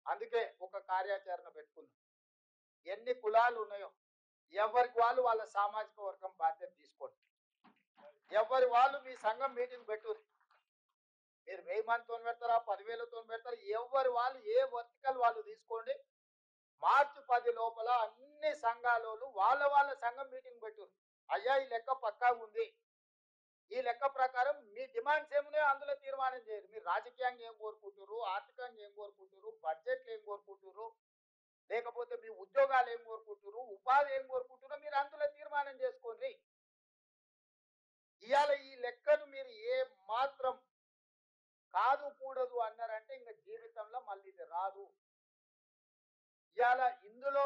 అందుకే ఒక కార్యాచరణ పెట్టుకున్నాం. ఎన్ని కులాలు ఉన్నాయో ఎవరికి వాళ్ళు వాళ్ళ సామాజిక వర్గం బాధ్యత తీసుకోండి. ఎవరి వాళ్ళు మీ సంఘం మీటింగ్ పెట్టుర్రి. మీరు 1000 మందితో పెడతారా, 10,000తో పెడతారా, ఎవరి వాళ్ళు ఏ వర్టికల్ వాళ్ళు తీసుకోండి. మార్చి 10 లోపల అన్ని సంఘాలలో వాళ్ళ వాళ్ళ సంఘం మీటింగ్ పెట్టుర్రి. అయ్యా ఈ లెక్క పక్కా ఉంది, ఈ లెక్క ప్రకారం మీ డిమాండ్స్ ఏమున్నాయో అందులో తీర్మానం చేయరు. మీరు రాజకీయంగా ఏం కోరుకుంటారు, ఆర్థికంగా ఏం కోరుకుంటారు, బడ్జెట్లు ఏం కోరుకుంటారు, లేకపోతే మీ ఉద్యోగాలు ఏం కోరుకుంటారు, ఉపాధి ఏం కోరుకుంటారో మీరు అందులో తీర్మానం చేసుకోండి. ఇవాళ ఈ లెక్కను మీరు ఏ మాత్రం కాదు కూడదు అన్నారంటే ఇంకా జీవితంలో మళ్ళీ ఇది రాదు. ఇవాళ ఇందులో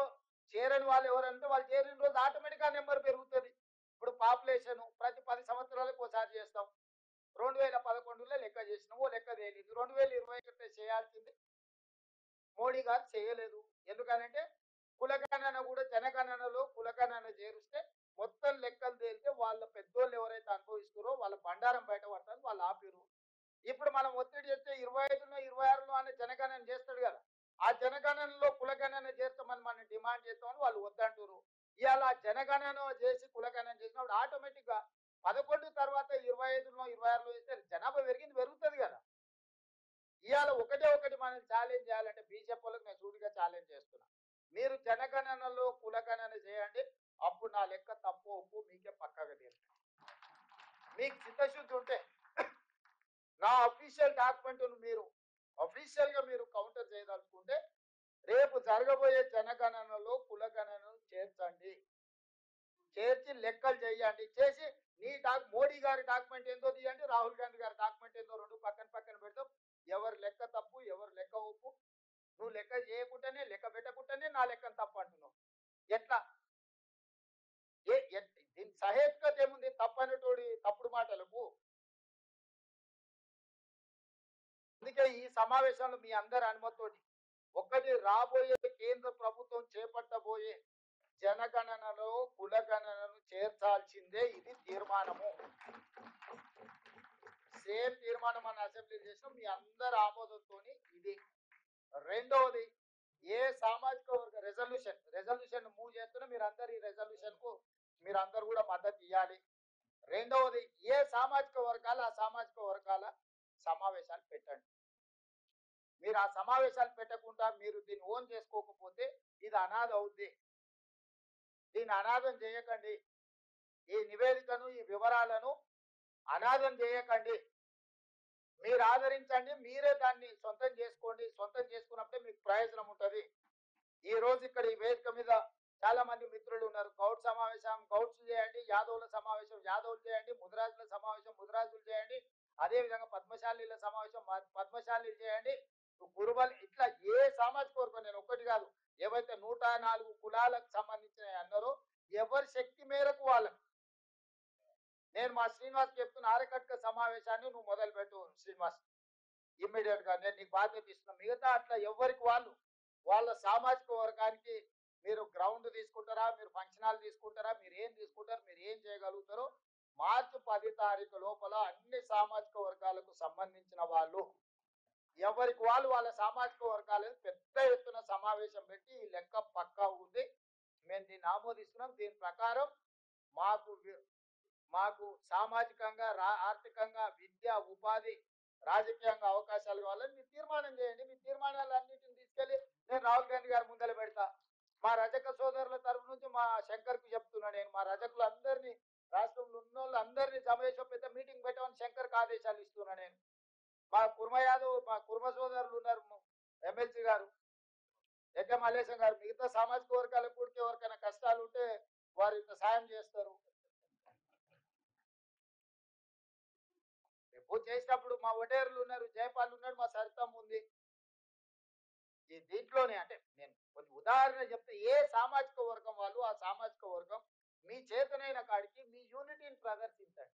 చేరని వాళ్ళు ఎవరంటే వాళ్ళు చేరిన రోజు ఆటోమేటిక్గా నెంబర్ పెరుగుతుంది. ఇప్పుడు పాపులేషన్ ప్రతి 10 సంవత్సరాలకు ఒకసారి చేస్తాం. 2011లో లెక్క చేసినాం, ఓ లెక్క తేలింది. 2021 చేయాల్సింది మోడీ గారు చేయలేదు. ఎందుకనంటే కులగణన కూడా జనగణనలో కులగణన చేరిస్తే మొత్తం లెక్కలు తేలితే వాళ్ళ పెద్దోళ్ళు ఎవరైతే అనుభవిస్తారో వాళ్ళ బండారం బయట పడతారు, వాళ్ళు ఆపిరు. ఇప్పుడు మనం ఒత్తిడి చేస్తే 25లో 26లో అనే జనగణన చేస్తాడు కదా, ఆ జనగణనలో కులగణన చేస్తామని మనం డిమాండ్ చేస్తామని వాళ్ళు వద్దంటారు. ఇవాళ జనగణన చేసి కులగణన చేసినప్పుడు ఆటోమేటిక్ గా 11 తర్వాత 25లో 26లో చేస్తే జనాభా పెరుగుతుంది కదా. ఇవాళ ఒకటి మనం ఛాలెంజ్ చేయాలంటే బీజేపీ వాళ్ళకి నేను సూటిగా ఛాలెంజ్ చేస్తున్నా. మీరు జనగణనలో కులగణన చేయండి, అప్పుడు నా లెక్క తప్పు ఒప్పు మీకే పక్కగా తెలుస్తుంది. మీకు చిత్తశుద్ధి ఉంటే నా అఫీషియల్ డాక్యుమెంట్ మీరు అఫీషియల్ గా మీరు కౌంటర్ చేయదలుచుకుంటే రేపు జరగబోయే జనగణనలో కులగణనను చేర్చండి, చేర్చి లెక్కలు చేయండి. చేసి నీ మోడీ గారి డాక్యుమెంట్ ఏందో తీయండి, రాహుల్ గాంధీ గారి డాక్యుమెంట్ ఏందో రెండు పక్కన పెడతాం. ఎవరు లెక్క తప్పు ఎవరు లెక్క ఒప్పు. నువ్వు లెక్క చేయకుండానే లెక్క పెట్టకుండానే నా లెక్కను తప్పు అంటున్నావు. ఎట్లా? దీని సహేతుకత ఏముంది? తప్పనటోడి తప్పుడు మాటలకు. అందుకే ఈ సమావేశంలో మీ అందరి అనుమతితోటి ఒకటి రాబోయే కేంద్ర ప్రభుత్వం చేపట్టబోయే జనగణనలో కులగణనను చేర్చాల్సిందే, ఇది తీర్మానము. సేమ్ తీర్మానం మన అసెంబ్లీ చేసిన మీ అందరి ఆమోదంతో ఇది. రెండవది, ఏ సామాజిక వర్గ రెజల్యూషన్ మూవ్ చేస్తున్నా మీరు అందరు ఈ రెజల్యూషన్ కు మీరందరూ కూడా మద్దతు ఇవ్వాలి. రెండవది, ఏ సామాజిక వర్గాలు ఆ సామాజిక వర్గాల సమావేశాలు పెట్టండి. మీరు ఆ సమావేశాలు పెట్టకుండా మీరు దీన్ని ఓన్ చేసుకోకపోతే ఇది అనాథ అవుద్ది. దీన్ని అనాథం చేయకండి. ఈ నివేదికను ఈ వివరాలను అనాథం చేయకండి. మీరు ఆదరించండి, మీరే దాన్ని సొంతం చేసుకోండి. సొంతం చేసుకున్నప్పుడే మీకు ప్రయోజనం ఉంటుంది. ఈ రోజు ఇక్కడ ఈ వేదిక మీద చాలా మంది మిత్రులు ఉన్నారు. గౌడ్ సమావేశం గౌడ్స్ చేయండి, యాదవుల సమావేశం యాదవులు చేయండి, ముదిరాజుల సమావేశం ముదిరాజులు చేయండి, అదేవిధంగా పద్మశాలీల సమావేశం పద్మశాలీలు చేయండి, కురుబలు, ఇట్లా ఏ సామాజిక వర్గం, నేను ఒక్కటి కాదు, ఏవైతే 104 కులాలకు సంబంధించిన అన్నారో ఎవరి శక్తి మేరకు వాళ్ళకు. నేను మా శ్రీనివాస్ చెప్తున్న ఆరకట్క సమావేశాన్ని నువ్వు మొదలు పెట్టు శ్రీనివాస్, ఇమ్మీడియట్ గా నేను నీకు బాధ్యత ఇస్తున్నా. మిగతా అట్లా ఎవరికి వాళ్ళు వాళ్ళ సామాజిక వర్గానికి మీరు గ్రౌండ్ తీసుకుంటారా, మీరు ఫంక్షన్ హాల్ తీసుకుంటారా, మీరు ఏం తీసుకుంటారు, మీరు ఏం చేయగలుగుతారో మార్చి 10 తారీఖు లోపల అన్ని సామాజిక వర్గాలకు సంబంధించిన వాళ్ళు ఎవరికి వాళ్ళు వాళ్ళ సామాజిక వర్గాలను పెద్ద ఎత్తున సమావేశం పెట్టి ఈ లెక్క పక్కా ఉంది, మేము దీన్ని ఆమోదిస్తున్నాం, దీని ప్రకారం మాకు సామాజికంగా ఆర్థికంగా విద్య ఉపాధి రాజకీయంగా అవకాశాలు కావాలని మీరు తీర్మానం చేయండి. మీ తీర్మానాలన్నింటిని తీసుకెళ్లి నేను రాహుల్ గాంధీ గారి ముందర పెడతా. మా రజక సోదరుల తరఫు నుంచి మా శంకర్కు చెప్తున్నా, నేను మా రజకులు అందరినీ రాష్ట్రంలో ఉన్న వాళ్ళు అందరినీ సమావేశం పెద్ద మీటింగ్ పెట్టమని శంకర్కి ఆదేశాలు ఇస్తున్నా. నేను మా కుర్మ యాదవ్ మా కుర్మ సోదరులు ఉన్నారు, ఎమ్మెల్సీ గారు ఎగ్గ మల్లేశం గారు, మిగతా సామాజిక వర్గాలకు కూడా ఎవరికైనా కష్టాలు ఉంటే వారు ఇంత సాయం చేస్తారు. పూజ చేసినప్పుడు మా ఒటేర్లు ఉన్నారు, జయపాల్ ఉన్నాడు, మా సరితమ్మ ఉంది. ఈ దీంట్లోనే అంటే నేను కొన్ని ఉదాహరణ చెప్తే ఏ సామాజిక వర్గం వాళ్ళు ఆ సామాజిక వర్గం మీ చేతనైన కాడికి మీ యూనిటీని ప్రదర్శించండి.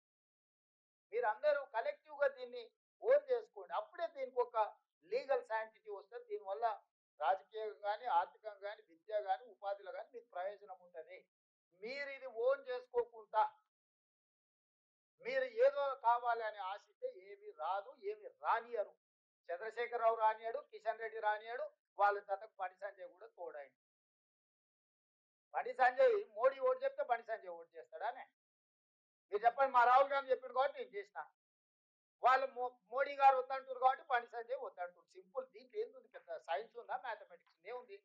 మీరందరూ కలెక్టివ్ గా దీన్ని ఓన్ చేసుకోండి. అప్పుడే దీనికి ఒక లీగల్ శాంటిటీ వస్తుంది. దీనివల్ల రాజకీయంగా కానీ ఆర్థికంగా కానీ విద్య కానీ ఉపాధిలో కానీ మీకు ప్రయోజనం ఉంటుంది. మీరు ఇది ఓన్ చేసుకోకుండా మీరు ఏదో కావాలి అని ఆశిస్తే ఏమి రాదు, ఏమి రానియరు. చంద్రశేఖరరావు రానియాడు, కిషన్ రెడ్డి రానియాడు, వాళ్ళ జతకు బండి సంజయ్ కూడా తోడైండు. బండి సంజయ్ మోడీ ఓటు చెప్తే బండి సంజయ్ ఓటు చేస్తాడానే? మీరు చెప్పండి. మా రాహుల్ గాంధీ చెప్పిండు కాబట్టి నేను చేసిన. వాళ్ళు మోడీ గారు వద్దంటారు కాబట్టి బండి సంజయ్ వద్దంటారు. సింపుల్. దీంట్లో ఏంది పెద్ద సైన్స్ ఉందా, మ్యాథమెటిక్స్ ఏముంది?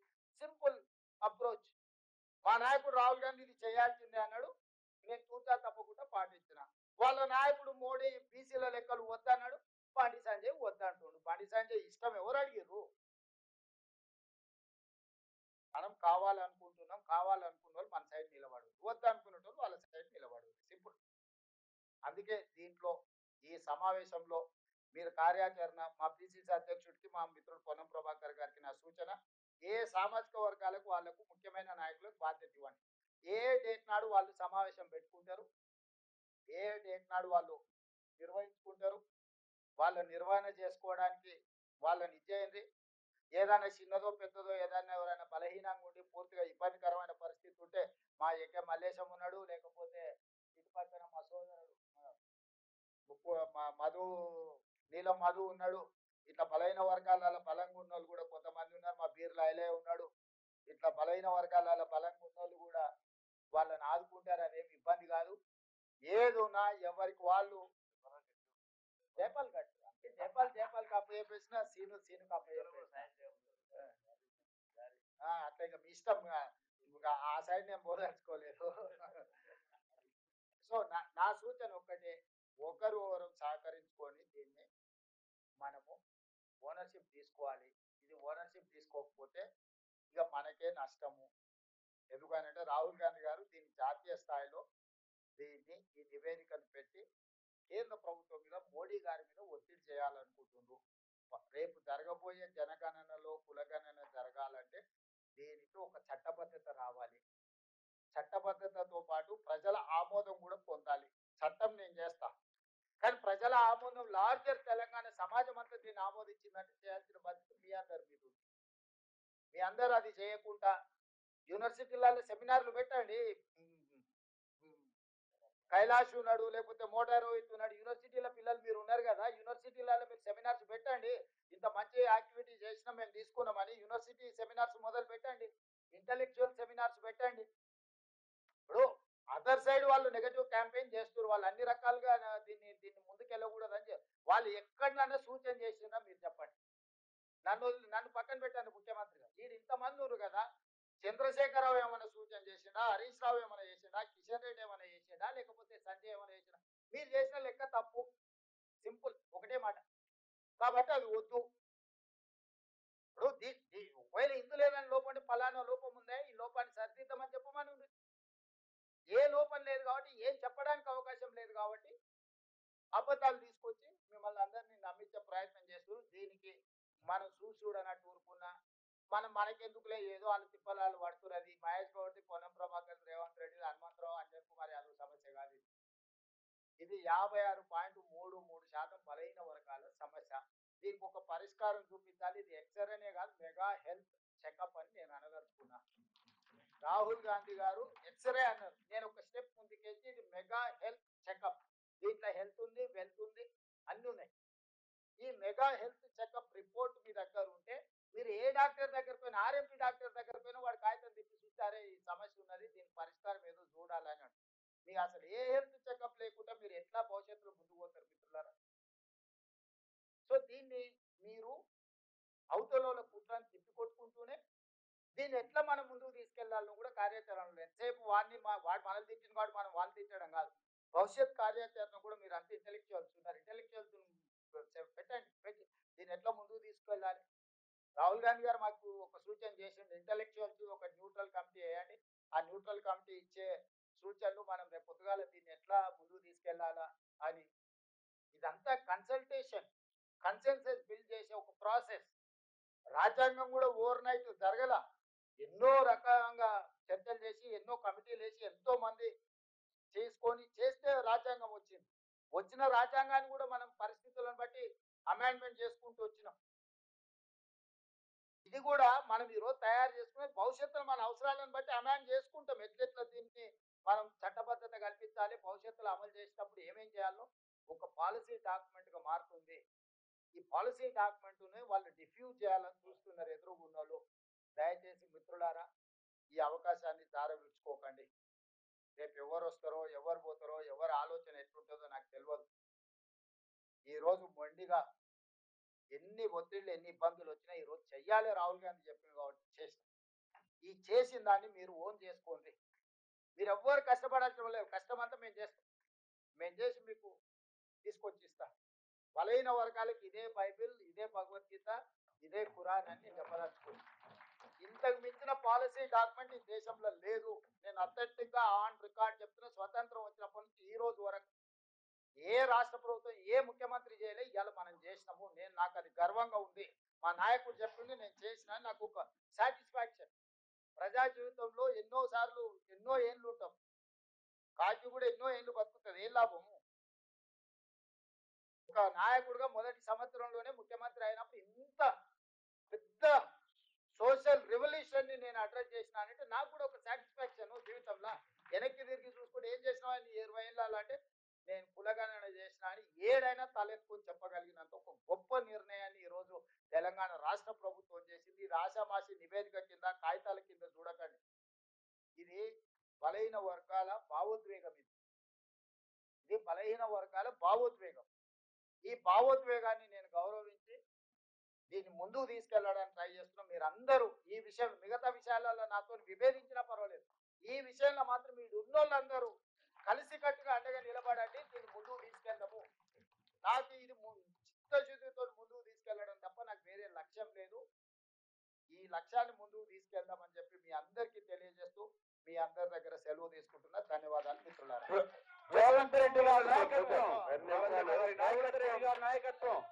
Simple approach. మా నాయకుడు రాహుల్ గాంధీ ఇది చేయాల్సిందే అన్నాడు. నేను తూచా తప్పకుండా పాటించిన. వాళ్ళ నాయకుడు మోడీ బీసీల లెక్కలు వద్దన్నాడు. బండి సంజయ్ వద్దంటుండు. బండి సంజయ్ ఇష్టం ఎవరు అడిగిర్రు? మనం కావాలనుకుంటున్నాం, కావాలనుకున్న వాళ్ళు మన సైడ్ నిలబడు, వద్దనుకున్న వాళ్ళు వాళ్ళ సైడ్ నిలబడు. సింపుల్. అందుకే దీంట్లో ఈ సమావేశంలో మీరు కార్యాచరణ మా పిసిసి అధ్యక్షుడికి మా మిత్రుడు పొన్నం ప్రభాకర్ గారికి నా సూచన, ఏ సామాజిక వర్గాలకు వాళ్లకు ముఖ్యమైన నాయకులకు బాధ్యత ఇవ్వండి. ఏ డేట్ నాడు వాళ్ళు సమావేశం పెట్టుకుంటారు, ఏ డేట్ నాడు వాళ్ళు నిర్వహించుకుంటారు, వాళ్ళ నిర్వహణ చేసుకోవడానికి వాళ్ళని ఇచ్చేయండి. ఏదైనా చిన్నదో పెద్దదో ఏదైనా ఎవరైనా బలహీనంగా ఉండి పూర్తిగా ఇబ్బందికరమైన పరిస్థితి ఉంటే మా ఎక్క మల్లేశం ఉన్నాడు, లేకపోతే ఇటు పక్కన మా సోదరుడు మా మధు, నీలం మధు ఉన్నాడు. ఇట్లా బలహీన వర్గాల బలంగా ఉన్న వాళ్ళు కూడా కొంతమంది ఉన్నారు. మా బీర్ల ఐలే ఉన్నాడు. ఇట్లా బలహీన వర్గాల బలంగా ఉన్న వాళ్ళు కూడా వాళ్ళని ఆదుకుంటారు. అదేమి ఇబ్బంది కాదు. ఏదున్నా ఎవరికి వాళ్ళు జేపాల్ కట్టు అంటే జేపాల్ కప్పు చెప్పేసిన సీను కప్పు చెప్పేసిన అట్లా ఇక మీ ఇష్టం. ఆ సైడ్ నేను బోధించుకోలేదు. సో నా సూచన ఒక్కటే, ఒకరు సహకరించుకొని దీన్ని మనము ఓనర్షిప్ తీసుకోవాలి. ఇది ఓనర్షిప్ తీసుకోకపోతే ఇక మనకే నష్టము. ఎందుకనంటే రాహుల్ గాంధీ గారు దీన్ని జాతీయ స్థాయిలో దీన్ని ఈ నివేదికను పెట్టి కేంద్ర ప్రభుత్వం మీద, మోడీ గారి మీద ఒత్తిడి చేయాలనుకుంటున్నారు. రేపు జరగబోయే జనగణనలో కులగణన జరగాలంటే దీనికి ఒక చట్టబద్ధత రావాలి. చట్టబద్ధతతో పాటు ప్రజల ఆమోదం కూడా పొందాలి. చట్టం నేను చేస్తా, కానీ ప్రజల ఆమోదం లార్జర్ తెలంగాణ సమాజం అంతా దీన్ని ఆమోదించిందంటే చేయాల్సిన బాధ్యత మీ అందరి మీద ఉంది. మీ అందరూ అది చేయకుండా యూనివర్సిటీలలో సెమినార్లు పెట్టండి. కైలాష్ ఉన్నాడు, లేకపోతే మోటార్ రోహిత్ ఉన్నాడు. యూనివర్సిటీల పిల్లలు మీరు ఉన్నారు కదా, యూనివర్సిటీలలో మీరు సెమినార్స్ పెట్టండి. ఇంత మంచి యాక్టివిటీ చేసినా మేము తీసుకున్నామని యూనివర్సిటీ సెమినార్స్ మొదలు పెట్టండి. ఇంటలెక్చువల్ సెమినార్స్ పెట్టండి. ఇప్పుడు అదర్ సైడ్ వాళ్ళు నెగటివ్ క్యాంపెయిన్ చేస్తారు. వాళ్ళు అన్ని రకాలుగా దీన్ని ముందుకెళ్ళకూడదని వాళ్ళు ఎక్కడైనా సూచన చేసినా మీరు చెప్పండి. నన్ను పక్కన పెట్టండి ముఖ్యమంత్రిగా. వీడు ఇంతమంది ఉన్నారు కదా, చంద్రశేఖరరావు ఏమైనా సూచన చేసిండా, హరీష్ రావు ఏమైనా చేసిండా, కిషన్ రెడ్డి ఏమైనా చేసిండా, లేకపోతే సంజయ్ ఏమైనా చేసిండా? మీరు చేసిన లెక్క తప్పు. సింపుల్. ఒకటే మాట. కాబట్టి అది వద్దు. ఇప్పుడు ఒకవేళ ఇందులో ఏదైనా లోపం ఫలానా లోపం ఉందా, ఈ లోపాన్ని సరిదిద్దామని చెప్పమని ఉంది. ఏ లోపం లేదు కాబట్టి, ఏం చెప్పడానికి అవకాశం లేదు కాబట్టి అబద్ధాలు తీసుకొచ్చి మిమ్మల్ని అందరినీ నమ్మించే ప్రయత్నం చేస్తారు. దీనికి మనం చూడనట్టు ఊరుకున్నా మనకెందుకులే, ఏదో వాళ్ళు తిప్పలాలు పడుతున్నారు. అది మహేష్ గౌడ్, పొన్నం ప్రభాకర్, రేవంత్ రెడ్డి, హనుమంతరావు, అంజన్ కుమార్ యాదవ్ సమస్య కాదు. ఇది 56.33% బలహీన వర్గాల సమస్య. దీనికి ఒక పరిష్కారం చూపించాలి. ఇది ఎక్స్రేనే కాదు, మెగా హెల్త్ చెకప్ అని నేను అనదలుచుకున్నా. రాహుల్ గాంధీ గారు ఎక్స్రే అన్నారు, నేను ఒక స్టెప్ ముందుకేసి ఇది మెగా హెల్త్ చెకప్. దీంట్లో హెల్త్ ఉంది, వెల్త్ ఉంది, అన్ని ఉన్నాయి. ఈ మెగా హెల్త్ చెకప్ రిపోర్ట్ మీ దగ్గర ఉంటే మీరు ఏ డాక్టర్ దగ్గర పోయినా, ఆర్ఎంపీ డాక్టర్ దగ్గర పోయినా వాడు కాగితం తిప్పి చూస్తారే ఈ సమస్య ఉన్నది, దీని పరిష్కారం ఏదో చూడాలని. మీకు అసలు ఏ హెల్త్ చెకప్ లేకుండా మీరు ఎట్లా భవిష్యత్తులో ముందుకు పోతారు మిత్రులారా? సో దీన్ని మీరు అవతల కుట్రని తిప్పికొట్టుకుంటూనే దీన్ని ఎట్లా మనం ముందుకు తీసుకెళ్లాలని కూడా కార్యాచరణలో, ఎంతసేపు వాడు మనల్ని తిట్టిన వాడు మనం వాళ్ళు తిట్టడం కాదు, భవిష్యత్ కార్యాచరణ కూడా మీరు అంత ఇంటెలెక్చువల్స్ ఉన్నారు. ఇంటెలెక్చువల్స్ పెట్టి దీన్ని ఎట్లా ముందుకు తీసుకెళ్ళాలి. రాహుల్ గాంధీ గారు మాకు ఒక సూచన చేసిండు, ఇంటెలెక్చువల్స్ ఒక న్యూట్రల్ కమిటీ వేయండి. ఆ న్యూట్రల్ కమిటీ ఇచ్చే సూచనలు మనం రేపు పొద్దుగాల దీన్ని ఎట్లా ముందుకు తీసుకెళ్లాలా అని. ఇదంతా కన్సెన్సస్ బిల్డ్ చేసే ఒక ప్రాసెస్. రాజ్యాంగం కూడా ఓవర్ నైట్ జరగల. ఎన్నో రకంగా చర్చలు చేసి, ఎన్నో కమిటీలు వేసి, ఎంతో మంది చేస్తే రాజ్యాంగం వచ్చింది. వచ్చిన రాజ్యాంగాన్ని కూడా మనం పరిస్థితులను బట్టి అమెండ్మెంట్ చేసుకుంటూ వచ్చినాం. ఇది కూడా మనం ఈరోజు తయారు చేసుకుని భవిష్యత్తులో మన అవసరాలను బట్టి అమెండ్ చేసుకుంటాం. ఎట్లెట్లా దీన్ని మనం చట్టబద్ధత కల్పించాలి, భవిష్యత్తులో అమలు చేసేటప్పుడు ఏమేం చేయాలో ఒక పాలసీ డాక్యుమెంట్ గా మారుతుంది. ఈ పాలసీ డాక్యుమెంట్ని వాళ్ళు డిఫ్యూజ్ చేయాలని చూస్తున్నారు ఎదురుగున్న వాళ్ళు. దయచేసి మిత్రులారా, ఈ అవకాశాన్ని జారవిడుచుకోకండి. రేపు ఎవరు వస్తారో, ఎవరు పోతారో, ఎవరి ఆలోచన ఎట్లుంటుందో నాకు తెలియదు. ఈరోజు మొండిగా ఎన్ని ఒత్తిళ్ళు, ఎన్ని ఇబ్బందులు వచ్చినా ఈరోజు చెయ్యాలి రాహుల్ గాంధీ చెప్పింది కాబట్టి చేసిన. ఈ చేసిన దాన్ని మీరు ఓన్ చేసుకోండి. మీరు ఎవ్వరు కష్టపడాల్సిన లేదు. కష్టం అంతా మేము చేస్తాం. మేము చేసి మీకు తీసుకొచ్చి ఇస్తాం. బలైన వర్గాలకు ఇదే బైబిల్, ఇదే భగవద్గీత, ఇదే ఖురాన్ అని చెప్పదలుచుకోండి. ఇంతకు మించిన పాలసీ డాక్యుమెంట్ ఈ దేశంలో లేదు. నేను అథెంటిక్ గా ఆన్ రికార్డ్ చెప్తున్నా. స్వతంత్రం వచ్చినప్పటి నుంచి ఈ రోజు వరకు ఏ రాష్ట్ర ప్రభుత్వం, ఏ ముఖ్యమంత్రి చేయలే. ఇవాళ మనం చేసినాము. నాకు అది గర్వంగా ఉంది. మా నాయకుడు చెప్పింది నేను చేసిన, నాకు ఒక సాటిస్ఫాక్షన్. ప్రజా జీవితంలో ఎన్నో సార్లు ఎన్నో ఏళ్ళు ఉంటాం. కాకి కూడా ఎన్నో ఏళ్ళు బతుకుతుంది. ఏం లాభము? ఒక నాయకుడుగా మొదటి సంవత్సరంలోనే ముఖ్యమంత్రి అయినప్పుడు ఇంత పెద్ద సోషల్ రెవల్యూషన్ ని నేను అడ్రస్ చేసినానంటే నాకు కూడా ఒక సాటిస్ఫాక్షన్ జీవితంలో. వెనక్కి తిరిగి చూసుకుంటే ఏం చేసినా 20 ఏళ్ళ అంటే నేను కులగణన చేసిన అని ఏడైనా తలెత్తుకొని చెప్పగలిగినంత ఒక గొప్ప నిర్ణయాన్ని ఈరోజు తెలంగాణ రాష్ట్ర ప్రభుత్వం చేసింది. ఇది ఆషామాషి నివేదిక కింద, కాగితాల కింద చూడకండి. ఇది బలహీన వర్గాల భావోద్వేగం. ఇది బలహీన వర్గాల భావోద్వేగం. ఈ భావోద్వేగాన్ని నేను గౌరవించి దీన్ని ముందుకు తీసుకెళ్లడానికి ట్రై చేస్తున్నాం. మీరు అందరూ ఈ విషయం, మిగతా విషయాలలో నాతో విభేదించినా పర్వాలేదు, ఈ విషయంలో మాత్రం మీరు ఉన్నోళ్ళందరూ కలిసికట్టుగా అండగా నిలబడండి. దీన్ని ముందుకు తీసుకెళ్దాము. నాకు ఇది చిత్తశుద్ధితో ముందుకు తీసుకెళ్లడం తప్ప నాకు వేరే లక్ష్యం లేదు. ఈ లక్ష్యాన్ని ముందుకు తీసుకెళ్దామని చెప్పి మీ అందరికీ తెలియజేస్తూ మీ అందరి దగ్గర సెలవు తీసుకుంటున్నా. ధన్యవాదాలు మిత్రులారా. రేవంత్ రెడ్డి గారు